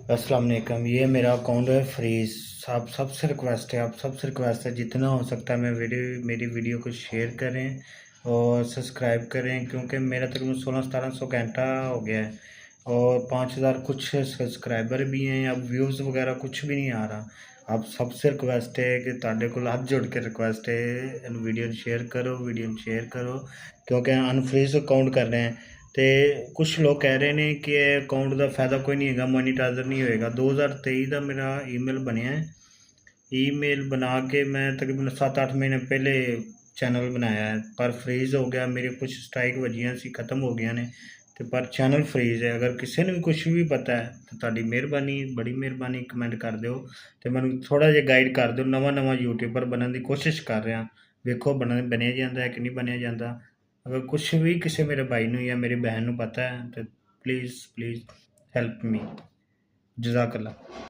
अस्सलाम वालेकुम। ये मेरा अकाउंट है फ्रीज। आप सबसे रिक्वेस्ट है, जितना हो सकता है मेरी वीडियो को शेयर करें और सब्सक्राइब करें, क्योंकि मेरा तकरीबन 1600-1700 घंटा हो गया है और 5000 कुछ सब्सक्राइबर भी हैं। अब व्यूज़ वगैरह कुछ भी नहीं आ रहा। आप सबसे रिक्वेस्ट है कि ताड़े को हाथ जोड़ के रिक्वेस्ट है, वीडियो शेयर करो क्योंकि अनफ्रीज अकाउंट कर रहे हैं। तो कुछ लोग कह रहे हैं कि अकाउंट का फायदा कोई नहीं है, मोनीटाइजर नहीं होएगा। 2023 का मेरा ईमेल बनया है। ईमेल बना के मैं तकरीबन 7-8 महीने पहले चैनल बनाया है, पर फ्रीज़ हो गया। मेरे कुछ स्ट्राइक वजियां सी खत्म हो गया ने, तो पर चैनल फ्रीज़ है। अगर किसी ने भी कुछ भी पता है तो ताड़ी मेहरबानी, बड़ी मेहरबानी कमेंट कर दो तो मैं थोड़ा जिहा गाइड कर दो। नवा यूट्यूबर बनने की कोशिश कर रहा, वेखो बनया जाता है कि नहीं बनया जाता। अगर कुछ भी किसी मेरे भाई नूं या मेरी बहन नूं पता है तो प्लीज़ हेल्प मी। जज़ाकल्लाह।